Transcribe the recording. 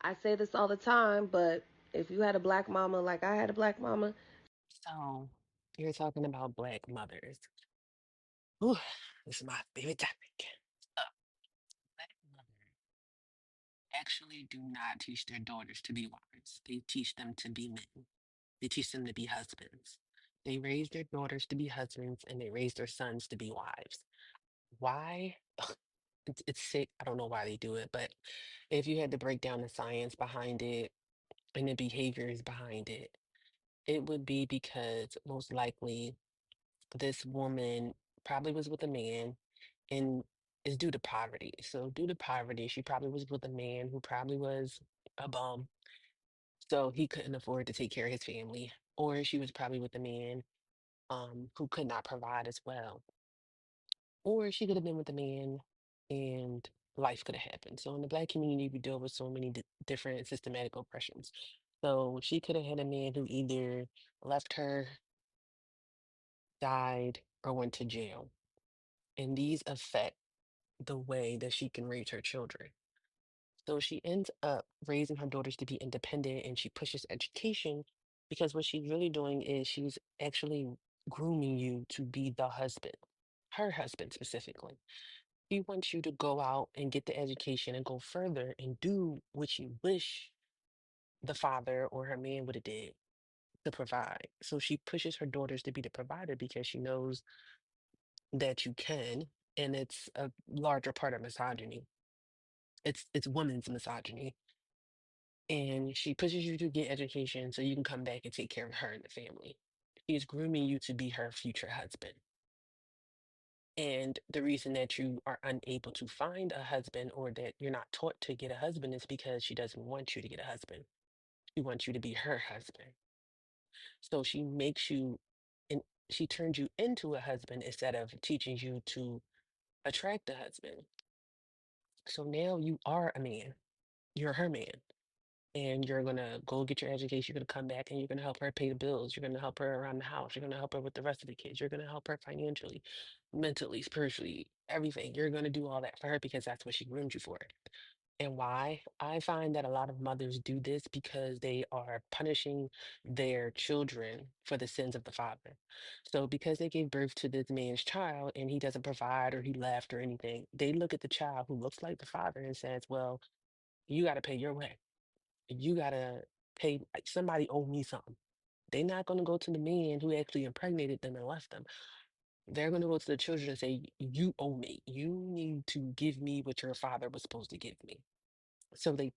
I say this all the time, but if you had a black mama like I had a black mama, So you're talking about Black mothers. Ooh, this is my favorite topic. Uh, Black mothers actually do not teach their daughters to be wives. They teach them to be men. They teach them to be husbands. They raise their daughters to be husbands and they raise their sons to be wives. Why? It's sick. I don't know why they do it, but if you had to break down the science behind it and the behaviors behind it, it would be because most likely this woman probably was with a man and is due to poverty. So due to poverty, she probably was with a man who probably was a bum. So he couldn't afford to take care of his family. Or she was probably with a man who could not provide as well. Or she could have been with a man and life could have happened. So in the Black community, we deal with so many different systematic oppressions. So she could have had a man who either left her, died, or went to jail. And these affect the way that she can raise her children. So she ends up raising her daughters to be independent and she pushes education because what she's really doing is she's actually grooming you to be the husband, her husband specifically. She wants you to go out and get the education and go further and do what you wish the father or her man would have did to provide. So she pushes her daughters to be the provider because she knows that you can, and it's a larger part of misogyny. It's women's misogyny. And she pushes you to get education so you can come back and take care of her and the family. She's grooming you to be her future husband. And the reason that you are unable to find a husband or that you're not taught to get a husband is because she doesn't want you to get a husband. She wants you to be her husband. So she makes you, and she turns you into a husband instead of teaching you to attract a husband. So now you are a man. You're her man. And you're gonna go get your education. You're gonna come back and you're gonna help her pay the bills. You're gonna help her around the house. You're gonna help her with the rest of the kids. You're gonna help her financially, mentally, spiritually, everything. You're gonna do all that for her because that's what she groomed you for. And why? I find that a lot of mothers do this because they are punishing their children for the sins of the father. So because they gave birth to this man's child and he doesn't provide or he left or anything, they look at the child who looks like the father and says, well, you got to pay your way. You gotta pay, like, somebody owe me something. They're not gonna go to the man who actually impregnated them and left them. They're gonna go to the children and say, you owe me. You need to give me what your father was supposed to give me. So they